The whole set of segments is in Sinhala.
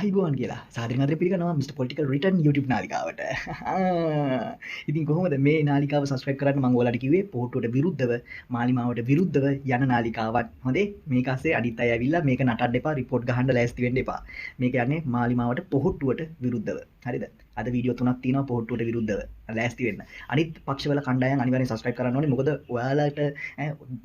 ආයිබෝන් කියලා සාදරයෙන් අද පිළිගන්නවා මිස්ටර් පොලිටිකල් රිටර්න් YouTube නාලිකාවට. ඉතින් කොහොමද මේ නාලිකාව සබස්ක්‍රයිබ් කරන්න මම ඔයාලට කිව්වේ පොහොට්ටුවට විරුද්ධව මාලිමාවට විරුද්ධව යන නාලිකාවක්. හොඳේ මේක ASCII අනිත් අය ඇවිල්ලා මේක නටන්න එපා රිපෝට් ගහන්න ලෑස්ති වෙන්න එපා. මේක යන්නේ මාලිමාවට පොහොට්ටුවට විරුද්ධව. හරිද? අද වීඩියෝ තුනක් තියෙනවා පොහොට්ටුවට විරුද්ධව. ලෑස්ති වෙන්න. අනිත් පක්ෂවල කණ්ඩායම් අනිවාර්යෙන් සබස්ක්‍රයිබ් කරන්න ඕනේ. මොකද ඔයාලට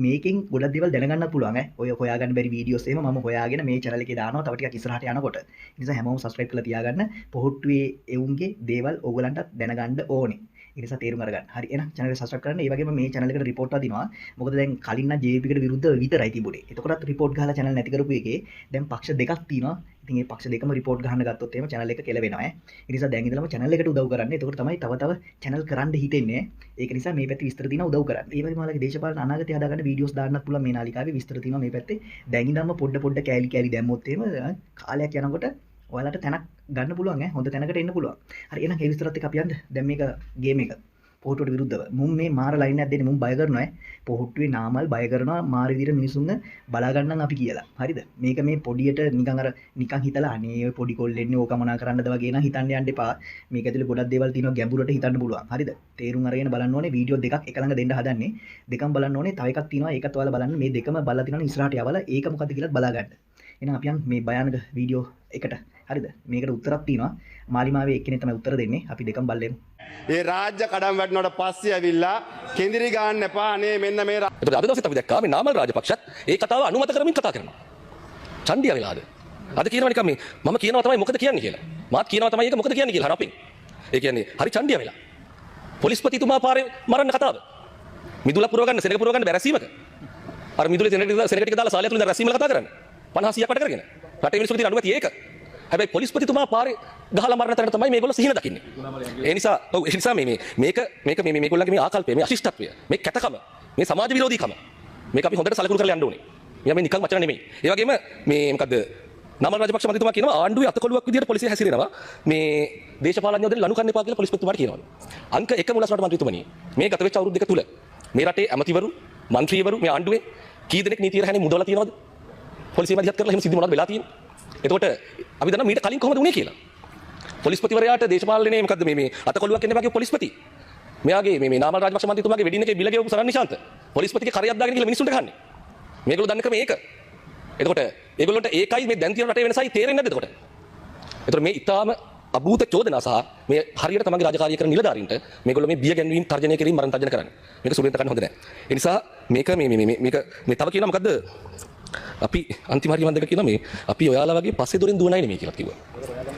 මේකෙන් ගොඩක් දේවල් දැනගන්න පුළුවන් ඔය හොයාගන්න බැරි වීඩියෝස් එහෙම මම හොයාගෙන මේ channel එකේ දානවා තව ටිකක් ඉස්සරහට යනකොට. ඒ නිසා හැමෝම සබස්ක්‍රයිබ් කරලා තියාගන්න. පොහොට්ටුවේ එවුන්ගේ දේවල් ඕගලන්ට දැනගන්න ඕනේ. ඒ නිසා තේරුම් අරගන්න. හරි එහෙනම් channel එක subscribe කරන්න. ඒ වගේම මේ channel එකට report වදිනවා. මොකද දැන් කලින් නම් JVP කට විරුද්ධව විතරයි තිබුණේ. එතකොටත් report ගහලා channel නැති කරපු එකේ දැන් පක්ෂ දෙකක් තියෙනවා. ඉතින් මේ පක්ෂ දෙකම report ගහන්න ගත්තොත් එහෙම channel එක කෙලවෙනවා ඈ. ඒ නිසා දැන් ඉඳලම channel එකට උදව් කරන්න. එතකොට තමයි තව channel කරන්න හිතෙන්නේ. ඒක නිසා මේ පැත්තේ විස්තර තියෙනවා උදව් කරන්න. ඒ වගේම ඔයාලගේ දේශපාලන අනාගතය හදාගන්න වීඩියෝස් දාන්නත් පුළුවන් මේ නාලිකාවේ විස්තර තියෙනවා මේ පැත්තේ. දැන් ඉඳන්ම පොඩ කෑලි දැම්මොත් එහෙම කාලයක් යනකොට ඔයාලට තැනක් ගන්න පුළුවන් ඈ. හොඳ තැනකට එන්න පුළුවන්. හරි එහෙනම් ඒ විස්තරත් එක්ක අපි යන්න. දැන් මේක ගේම් එක. පොහොට්ටුවට විරුද්ධව මුන් මේ මාර ලයින් එකක් දෙන්නේ මුන් බය කරනවා පොහොට්ටුවේ නාමල් බය කරනවා මාර විදිහට මිනිසුන්ව බලා ගන්නම් අපි කියලා. හරිද? මේක මේ පොඩියට නිකන් හිතලා අනේ ඔය පොඩි කොල්ලෙන්නේ ඕක මොනා කරන්නද වගේ නම් හිතන්න යන්න එපා. මේක ඇතුලේ ගොඩක් දේවල් තියෙනවා ගැඹුරට හිතන්න පුළුවන්. හරිද? තේරුම් අරගෙන බලන්න ඕනේ වීඩියෝ දෙකක් එක ළඟ දෙන්න හදන්නේ. දෙකම බලන්න ඕනේ. තව එකක් තියෙනවා ඒකත් ඔයාලා බලන්න. මේ දෙකම බලලා තියෙනවා ඉස්සරහට යවලා ඒක මොකද්ද කියලාත් බලා ගන්න. එහෙනම් අපි යන් මේ භයානක වීඩියෝ එකට. හරිද? මේකට උත්තරක් තියෙනවා. මාලිමාවේ එක්කෙනෙක් තමයි උත්තර දෙන්නේ. අපි දෙකම බලමු. ඒ රාජ්‍ය කඩම් වැටෙනවට පස්සේ ඇවිල්ලා කෙඳිරි ගන්න එපා අනේ මෙන්න මේ එතකොට අද දවසේත් අපි දැක්කා මේ නාමල් රාජපක්ෂත් ඒ කතාව අනුමත කරමින් කතා කරනවා. ඡන්දිය වෙලාද? අද කියනවා නිකන් මේ මම කියනවා තමයි මොකද කියන්නේ කියලා. මාත් කියනවා තමයි ඒක මොකද කියන්නේ කියලා හරපින්. ඒ කියන්නේ හරි ඡන්දිය වෙලා. පොලිස්පතිතුමා පාරේ මරන්න කතාව. මිදුල පුරව ගන්න සෙනග පුරව ගන්න බැරසීමක. අර මිදුලේ සෙනග ටික දාලා සාලිය තුලින් රැසීමල කතා කරන්නේ. 50 100ක් වට කරගෙන. රටේ මිනිස්සුන්ට තියෙන අනුමැතිය ඒක. හැබැයි පොලිස්පතිතුමා පාරේ ගහලා මරන තැනට තමයි මේගොල්ලෝ සිහින දකින්නේ. ඒ නිසා මේක මේගොල්ලන්ගේ මේ ආකල්පය, මේ අශිෂ්ටත්වය, මේ කැතකම, මේ සමාජ විරෝධීකම මේක අපි හොඳට සලකුණු කරලා යන්න ඕනේ. මේ නිකන් වචන නෙමෙයි. ඒ වගේම මේ මොකද්ද නාමල් රාජපක්ෂ මන්ත්‍රීතුමා කියනවා ආණ්ඩුවේ අතකොළුවක් විදියට පොලිසිය හැසිරෙනවා. මේ දේශපාලඥයෝ දෙන්න ලනු කන්න එපා කියලා පොලිස්පතිතුමාට කියනවා. අංක 1 මුලස්රට මන්ත්‍රීතුමනි. මේ ගත වෙච්ච අවුරුදු දෙක තුල මේ රටේ ඇමතිවරු, മന്ത്രിවරු මේ ආණ්ඩුවේ කී දෙනෙක් නීතිය රැහැනේ මුදවලා තියෙනවද? පොලිසිය මැදිහත් කරලා එහෙම සිද්ධි මොනවද වෙලා තියෙන්නේ? එතකොට අපි දන්නා මීට කලින් කොහොමද වුනේ කියලා. පොලිස්පතිවරයාට දේශපාලනයේ මොකද්ද මේ අතකොළුවක් එන්න බෑ පොලිස්පති. මෙයාගේ මේ නාමල් රාජපක්ෂ මන්ත්‍රීතුමාගේ වෙඩින් එකේ බිල ගෙවපු සරන් නිශාන්ත. පොලිස්පතිගේ කරයක් දාගෙන කියලා මිනිස්සුන්ට කන්නේ. මේගොල්ලෝ දන්න ක්‍රම මේක. එතකොට ඒගොල්ලොන්ට ඒකයි මේ දැන් තියෙන රටේ වෙනසයි තේරෙන්නේ නැද්ද එතකොට? එතකොට මේ ඊටාම අභූත චෝදනා සහ මේ හරියට තමන්ගේ රාජකාරිය කරන නිලධාරීන්ට මේගොල්ලෝ මේ බිය ගැන්වීම තර්ජනය කිරීම මරණ තර්ජන කරන්නේ. මේක සුබෙන්ත ගන්න හොඳ නැහැ. ඒ නිසා මේක මේ තව කියනවා මොකද්ද? අපි අන්තිම හරිය මන් දෙක කියනවා මේ අපි ඔයාලා වගේ පස්සේ දොරෙන් දුවනයි නෙමෙයි කියලා කිව්වා.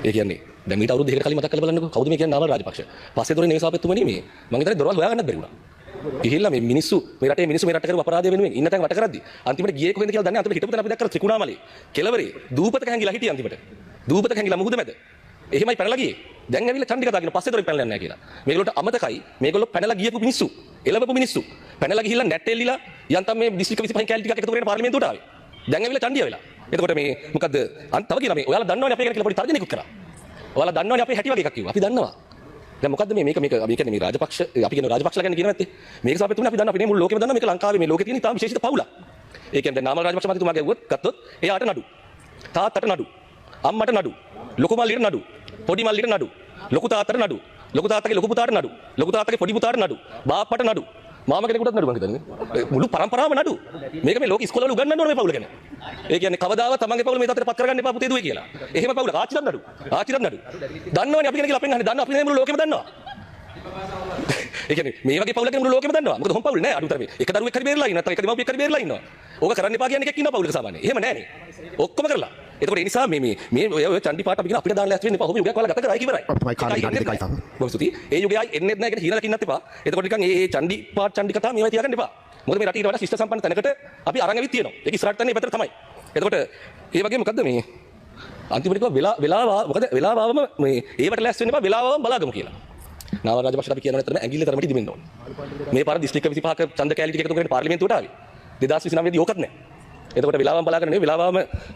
ඒ කියන්නේ දැන් මීට අවුරුදු දෙකකට කලින් මතක් කරලා බලන්නකෝ කවුද මේ කියන්නේ නාමල් රාජපක්ෂ. පස්සේ දොරෙන් නෙවෙයි මේ මං හිතන්නේ දොරවල් හොයාගන්නත් බැරි වුණා. ගිහිල්ලා මේ මිනිස්සු මේ රට කරපු අපරාධය වෙනුවෙන් ඉන්න තැන් වට කරද්දි අන්තිමට ගියේ කොහෙන්ද කියලා දන්නේ අන්තිමට හිටපු තැන අපි දැක්කලා ත්‍රිකුණාමලේ කෙළවරේ දූපතක හැංගිලා හිටියේ අන්තිමට. දූපතක හැංගිලා මුහුද මැද. එහෙමයි පැනලා ගියේ. දැන් ඇවිල්ලා ඡන්දි කතා කරන පස්සේ දොරෙන් පැනලා යන්නේ නැහැ කියලා. මේගොල්ලෝට අමතකයි මේගොල්ලෝ පැනලා ගියපු මිනිස්සු. එළවපු මිනිස්සු. පැනලා ගිහිල්ලා නැට් එල්ලිලා යන්තම් මේ දිස්ත්‍රික්ක 25 කැලි ටිකක් එකතු කරගෙන පාර්ලිමේන්තුවට ආවේ. දැන් ඇවිල්ලා ඡන්දිය වෙලා. එතකොට මේ මොකද්ද තව කියනවා මේ ඔයාලා දන්නවනේ අපේ ගැන කියලා පොඩි තර්ජනයකුත් කරා. ඔයාලා දන්නවනේ අපේ හැටි වගේ එකක් කිව්වා. අපි දන්නවා. දැන් මොකද්ද මේක අපි කියන්නේ මේ රාජපක්ෂ අපි කියන රාජපක්ෂලා ගැන කියන නැත්තේ. මේක සාපේ තුනේ අපි දන්නවා අපි මේ මුළු ලෝකෙම දන්නවා මේක ලංකාවේ මේ ලෝකේ තියෙන ඉතාම විශේෂිත පවුලක්. ඒ කියන්නේ දැන් නාමල් රාජපක්ෂ මන්ත්‍රීතුමා ගැව්වොත් ගත්තොත් එයාට නඩු. තාත්තට නඩු. අම්මට නඩු. ලොකු මල්ලිට නඩු. පොඩි මල්ලිට නඩු. ලොකු තාත්තට නඩු. ලොකු තාත්තගේ ලොකු පුතාට නඩු. ලොකු තාත්තගේ පොඩි පුතාට නඩු. බාප්පට නඩු. මාම කෙනෙකුටත් නඩු මං හිතන්නේ. මුළු පරම්පරාවම නඩු. මේක මේ ලෝක ඉස්කෝලවල උගන්වන්න ඕනේ මේ පවුල ගැන. ඒ කියන්නේ කවදාවත් තමන්ගේ පවුල මේ තත්ත්වයට පත් කරගන්න එපා පුතේ දුවේ කියලා. එහෙම පවුල ආච්චිට නඩු. දන්නවනේ අපි කෙනෙක් කියලා අපෙන් අහන්නේ. දන්නවා අපි මේ මුළු ලෝකෙම දන්නවා. ඒ කියන්නේ මේ වගේ පවුලක මුළු ලෝකෙම දන්නවා. මොකද හොම් පවුල නෑ අඩුතරමේ. එක දරුවෙක් හරි බේරලා ඉන්න නැත්නම් එක දෙමව්පියෙක් හරි බේරලා ඉන්නවා. ඕක කරන්න එපා කියන එකක් ඉන්නවා පවුලක සාමාන්‍යයෙන්. එහෙම නෑනේ. ඔක්කොම කරලා. එතකොට ඒ නිසා මේ ඔය චන්ඩි පාට අපි කියන අපිට දාන්න ලෑස්ති වෙන්න එපා. ඔහොම යුගයක් වල ගත කරා ඉවරයි. තමයි කාලේ ගන්න දෙකයි තමයි. බොහොම ස්තුතියි. ඒ යුගයයි එන්නෙත් නෑ කියන හීනලකින් නැත් එපා. එතකොට නිකන් මේ චන්ඩි පාට චන්ඩි කතා මේවා තියාගන්න එපා. මොකද මේ රටේ ඊට වඩා ශිෂ්ට සම්පන්න තැනකට අපි අරන් ඇවිත් තියෙනවා. ඒක ඉස්සරහට යන්නේ පැත්තට තමයි. එතකොට ඒ වගේ මොකද්ද මේ අන්තිමට කිව්වා වෙලාවම මේ ඒවට ලෑස්ති වෙන්න එපා වෙලාවම බලාගමු කියලා. නාමල් රාජපක්ෂ අපි කියනවා නැත්නම් ඇඟිල්ල තරමට ඉදිමෙන්න ඕනේ. මේ පාර දිස්ත්‍රික්ක 25ක ඡන්ද කැලි ටික එකතු කරගෙන පාර්ලිමේන්තුවට ආවේ. 2029 දී ඕකත් නැහැ. එතකොට වෙලාවම බලාගෙන නෙවෙයි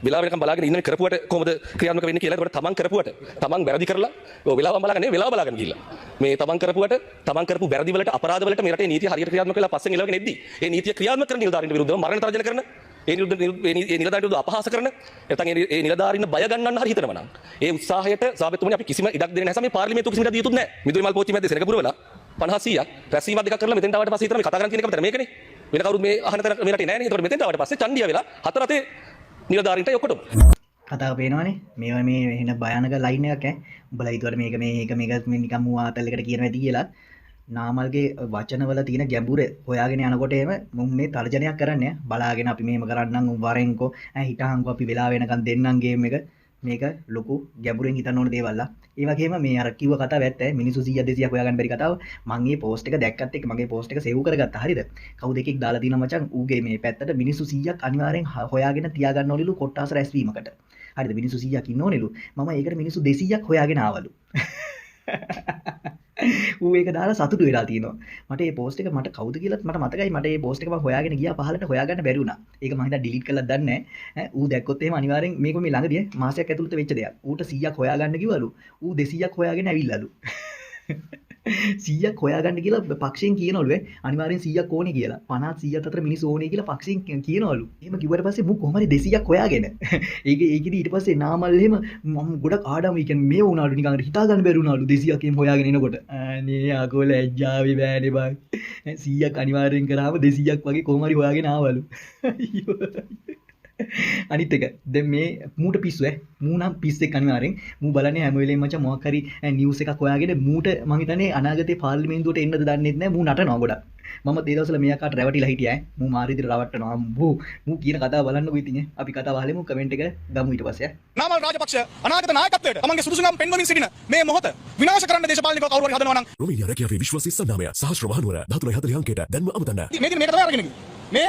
වෙලාව වෙනකම් බලාගෙන ඉන්න කරපුවට කොහොමද ක්‍රියාත්මක වෙන්නේ කියලා. එතකොට තමන් කරපුවට තමන් වැරදි කරලා ඔය වෙලාවම බලාගෙන නෙවෙයි වෙලාව බලාගෙන ගිහිල්ලා. මේ තමන් කරපුවට තමන් කරපු වැරදි වලට අපරාධ වලට මේ රටේ නීතිය හරියට ක්‍රියාත්මක වෙලා පස්සෙන් එලවගෙන එද්දී ඒ නීතිය ක්‍රියාත්මක කරන නිලධාරීන්ට විරුද්ධව මරණ තර්ජන කරන ඒ නිලධාරීන්ට අපහාස කරන නැත්නම් ඒ නිලධාරීන් බය ගන්නන්න හරි හිතනවා නම් ඒ උත්සාහයට සාබෙතුමනි අපි කිසිම ඉඩක් දෙන්නේ නැහැ. මේ පාර්ලිමේන්තුව කිසිම ඉඩක් දීතුත් නැහැ. මිදුලි මල් පෝච්චි මැද්දේ සෙනගපුර වල 50 100ක් රැස්වීමක් දෙකක් කරලා මෙතෙන්ට ආවට පස්සේ හිතන මේ කතා කරන් තියෙන එක විතර මේකනේ. වෙන කවුරුත් මේ අහන තැන මේ රටේ නැහැ නේ. ඒතකොට මෙතෙන්ට ආවට පස්සේ චණ්ඩිය වෙලා හතර රටේ නිලධාරීන්ට ඔක්කොටම කතාව පේනවනේ මේවා මේ එහෙන භයානක ලයින් එකක් ඈ උඹලා හිතුවට මේක නිකන් මූ ආතල්ලකට කියනවා ඇති කියලා නාමල්ගේ වචනවල තියෙන ගැඹුර හොයාගෙන යනකොට එහෙම මුන් මේ තර්ජනයක් කරන්නේ බලාගෙන අපි මෙහෙම කරන්නම් වරෙන්කෝ හිටහන්කෝ අපි වෙලා වෙනකන් දෙන්නම් ගේම් එක මේක ලොකු ගැඹුරෙන් හිතන්න ඕන දේවල් ඒ වගේම මේ අර කිව්ව කතාව ඇත්ත මිනිස්සු 100 200ක් හොයාගන්න බැරි කතාව මම මේ පෝස්ට් එක දැක්කත් එක්ක මගේ පෝස්ට් එක සේව් කරගත්තා හරියද කවුද එකෙක් දාලා තිනා මචං ඌගේ මේ පැත්තට මිනිස්සු 100ක් අනිවාර්යෙන් හොයාගෙන තියාගන්න ඕනෙලු කොට්ටාස රැස්වීමකට හරිද මිනිස්සු 100ක් ඉන්න ඕනෙලු මම ඒකට මිනිස්සු 200ක් හොයාගෙන ආවලු ඌ ඒක දාලා සතුටු වෙලා තියෙනවා මට මේ පෝස්ට් එක මට කවුද කියලාත් මට මතකයි මට මේ පෝස්ට් එක මම හොයාගෙන ගියා පහලට හොයාගන්න බැරි වුණා ඒක මම හිතා ඩිලීට් කරලා දන්නේ නැහැ ඌ දැක්කොත් එහෙම අනිවාර්යෙන් මේක මේ ළඟදී මාසයක් ඇතුළත වෙච්ච දෙයක් ඌට 100ක් හොයාගන්න කිව්වලු ඌ 200ක් හොයාගෙන ඇවිල්ලාලු 100ක් හොයාගන්න කියලා පක්ෂයෙන් කියනවලු අනිවාර්යෙන් 100ක් ඕනේ කියලා 50 100ක් අතර මිනිස්සු ඕනේ කියලා පක්ෂයෙන් කියනවලු එහෙම කිව්වට පස්සේ මු කොහොම හරි 200ක් හොයාගෙන ඒකෙදි ඊට පස්සේ නාමල් එහෙම මම ගොඩක් ආඩම් කියන්නේ මේ වුණාලු නිකන් හිතා ගන්න බැරි වුණාලු 200ක් එහෙම හොයාගෙන එනකොට අනේ අකෝල ඇජ්ජාවේ බෑනේ බං 100ක් අනිවාර්යෙන් කරාම 200ක් වගේ කොහොම හරි හොයාගෙන ආවලු අනිත් එක දැන් මේ මූට පිස්සු මූ නම් පිස්සෙක් අනිවාර්යෙන් මූ බලන්නේ හැම වෙලේම මචං මොකක් හරි නිවුස් එකක් හොයාගෙන මූට මං හිතන්නේ අනාගතේ පාර්ලිමේන්තුවට එන්නද දන්නේ නැහැ මූ නටනවා ගොඩක් මම ඒ දවස්වල මෙයාකට රැවටිලා හිටියා මූ මාර විදිහට රවට්ටනවා මූ කියන කතාව බලන්නකෝ ඉතින් අපි කතාව අහලෙමු කමෙන්ට් එක ගමු ඊට පස්සේ නාමල් රාජපක්ෂ අනාගත නායකත්වයට තමන්ගේ සුදුසුකම් පෙන්වමින් සිටින මේ මොහොත විනාශ කරන්න දේශපාලනිකව කවුරු හරි හදනවා නම් රොමීනියා රැකියාවේ විශ්වාසී සන්නාමය සහස්‍ර මහනුවර 13 අංකයට දැන්ම අමතන්න මේක තමයි අරගෙන ගියේ මේ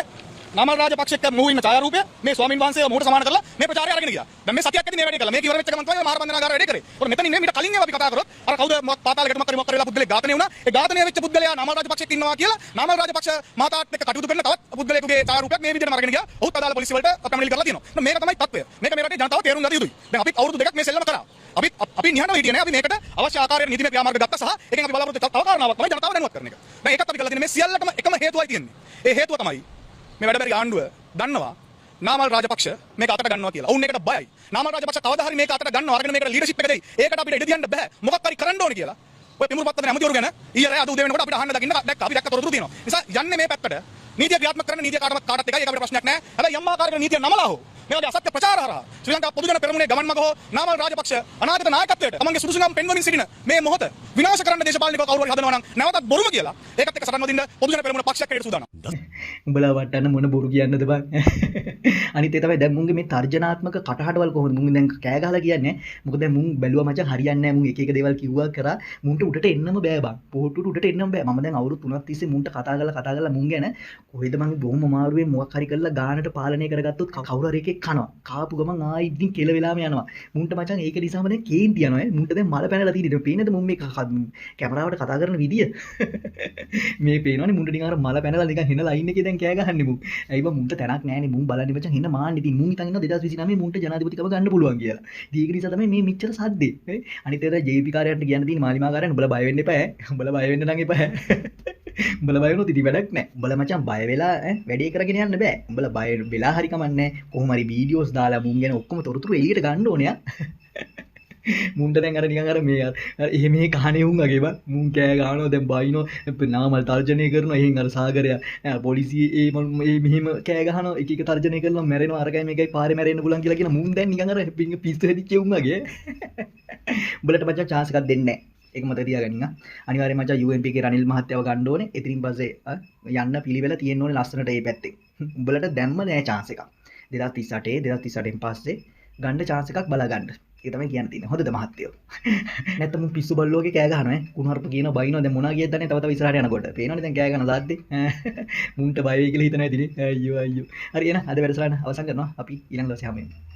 නාමල් රාජපක්ෂ එක්ක මූ ඉන්න ඡායාරූපය මේ ස්වාමින් වහන්සේව මූට සමාන කරලා මේ ප්‍රචාරය අරගෙන ගියා. දැන් මේ සතියක් ඇති මේ වැඩේ කළා. මේක ඉවර වෙච්ච ගමන් තමයි මහා බන්ධනාගාර වැඩේ කරේ. ඒකට මෙතනින් නේ මීට කලින් ඒවා අපි කතා කරොත් අර කවුද පාතාලයකට මොකක් කරලා පුද්ගලෙක් ඝාතනය වුණා. ඒ ඝාතනය වෙච්ච පුද්ගලයා නාමල් රාජපක්ෂ එක්ක ඉන්නවා කියලා නාමල් රාජපක්ෂ මාතාත් එක්ක කටයුතු කරන තවත් පුද්ගලයෙකුගේ ඡායාරූපයක් මේ විදිහට අරගෙන ගියා. ඔහුත් අදාළ පොලිසිය වලට පැමිණිලි කරලා තියෙනවා. මේක තමයි තත්ත්වය. මේක මේ රටේ ජනතාව තේරුම් ගත යුතුයි. දැන් අපි අවුරුදු දෙකක් මේ සෙල්ලම කරා. අපි නිහඬව හිටියේ නෑ. අපි මේකට අවශ්‍ය ආකාරයට නීතිමය ක්‍රියාමාර්ග ගත්තා සහ ඒකෙන් අපි බලාපොරොත්තු තව කාරණාවක් තමයි ජනතාව දැනුවත් කරන එක. දැන් ඒකත් අපි කරලා තියෙන්නේ මේ සියල්ලටම එකම හේතුවයි තියෙන්නේ. ඒ හේතුව තමයි මේ වැඩ බැරි ආණ්ඩුව දන්නවා නාමල් රාජපක්ෂ මේක අතට ගන්නවා කියලා. ඔවුන් ඒකට බයයි. නාමල් රාජපක්ෂ කවදා හරි මේක අතට ගන්නවා. අරගෙන මේකට ලීඩර්ෂිප් එක දෙයි. ඒකට අපිට ඉඩ දියන්න බෑ. මොකක් හරි කරන්න ඕනේ කියලා. ඔය පිමුරු පත්තන ඇමතිවරු ගැන ඊයේ රෑ අද උදේ වෙනකොට අපිට අහන්න දකින්න දැක්ක. අපි දැක්ක තොරතුරු තියෙනවා. නිසා යන්නේ මේ පැත්තට. නීතිය ක්‍රියාත්මක කරන නීතිය කාටත් එකයි. ඒක අපිට ප්‍රශ්නයක් නෑ. හැබැයි යම් ආකාරයක නීතිය නමලා හෝ මේ වගේ අසත්‍ය ප්‍රචාර හරහා ශ්‍රී ලංකා පොදුජන පෙරමුණේ ගමන් මග හෝ නාමල් රාජපක්ෂ අනාගත නායකත්වයට තමන්ගේ සුදුසුකම් පෙන්වමින් සිටින මේ මොහොත විනාශ කරන්න දේශපාලනිකව කවුරු හරි හදනවා නම් නැවතත් බොරුම කියලා ඒකත් එක්ක සටන් වදින්න පොදුජන පෙරමුණ පක්ෂයක් හැටියට සූදානම්. උඹලා වටන්න මොන බොරු කියන්නද බං අනිත් ඒ තමයි දැන් මුන්ගේ මේ තර්ජනාත්මක කටහඬවල් කොහොමද මුන් දැන් කෑ ගහලා කියන්නේ මොකද දැන් මුන් බැලුවා මචං හරියන්නේ නැහැ මුන් එක එක දේවල් කිව්වා කරා මුන්ට උඩට එන්නම බෑ බං පොහොට්ටුට උඩට එන්නම බෑ මම දැන් අවුරුදු 3ක් තිස්සේ මුන්ට කතා කරලා මුන් ගැන කොහෙද මං බොහොම අමාරුවෙන් මොකක් හරි කරලා ගානට පාලනය කරගත්තොත් කවුරු හරි එකෙක් කනවා කාපු ගමන් ආයි ඉතින් කෙල වෙලාම යනවා මුන්ට මචං ඒක නිසාම දැන් කේන්ති යනවා මුන්ට දැන් මල පැනලා තියෙන්නේ පේනද මුන් මේ කැමරාවට කතා කරන විදිය මේ පේනවනේ මුන්ට නිකන් අර මල පැනලා නිකන් හෙන ලයින් එකේ දැන් කෑ ගහන්නේ මුන් ඇයි බං මුන්ට තැනක් නැහැනේ මුන් බලන්නේ මචං හෙන මාන්නේ ඉතින් මුන් හිතන් ඉන්නවා 2029 මුන්ට ජනාධිපතිකම ගන්න පුළුවන් කියලා ඉතින් ඒක නිසා තමයි මේ මෙච්චර සද්දේ අනිත් ඒතර ජේ.පී කාර්යයන්ට කියන්න තියෙන මාලිමා කාර්යයන් උඹලා බය වෙන්න එපා උඹලා බය වෙන්න නම් එපා උඹලා බය වුණොත් ඉතින් වැඩක් නැහැ උඹලා මචං බය වෙලා වැඩේ කරගෙන යන්න බෑ උඹලා බය වෙලා හරි කමන්නේ කොහොම හරි වීඩියෝස් දාලා මුන් ගැන ඔක්කොම තොරතුරු එළියට ගන්න ඕනේ මුන්ට දැන් අර නිකන් අර මේ එහෙම මේ කහනේ උන් වගේ බං මුන් කෑ ගහනවා දැන් බයිනෝ නාමල් තර්ජනය කරනවා එහෙන් අර සාගරයා පොලිසිය මේ මෙහෙම කෑ ගහනවා එක එක තර්ජනය කරනවා මැරෙනවා අරකයි මේකයි පාරේ මැරෙන්න පුළුවන් කියලා කියන මුන් දැන් නිකන් අර පිස්සු හැදිච්ච උන් වගේ උඹලට මචං chance එකක් දෙන්නේ නැහැ ඒක මතක තියාගන්න අනිවාර්යයෙන් මචං UNP එකේ රනිල් මහත්තයව ගන්න ඕනේ එතනින් පස්සේ යන්න පිළිවෙල තියෙන්න ඕනේ ලස්සනට ඒ පැත්තේ උඹලට දැම්ම නෑ chance එකක් 2038 2038න් පස්සේ ගන්න chance එකක් බලා ගන්න ඒක තමයි කියන්න තියෙන්නේ හොඳද මහත්තයෝ නැත්නම් මුන් පිස්සු බල්ලෝ වගේ කෑ ගහනවා කුණුහරුප කියනවා බයිනවා දැන් මොනවා කියද්ද දන්නේ තව ඉස්සරහට යනකොට පේනවනේ දැන් කෑ ගන්න දාද්දේ මුන්ට බය වෙයි කියලා හිතන ඇතිනේ අයියෝ හරි එහෙනම් අද වැඩසටහන අවසන් කරනවා අපි ඊළඟ දවසේ හමු වෙනවා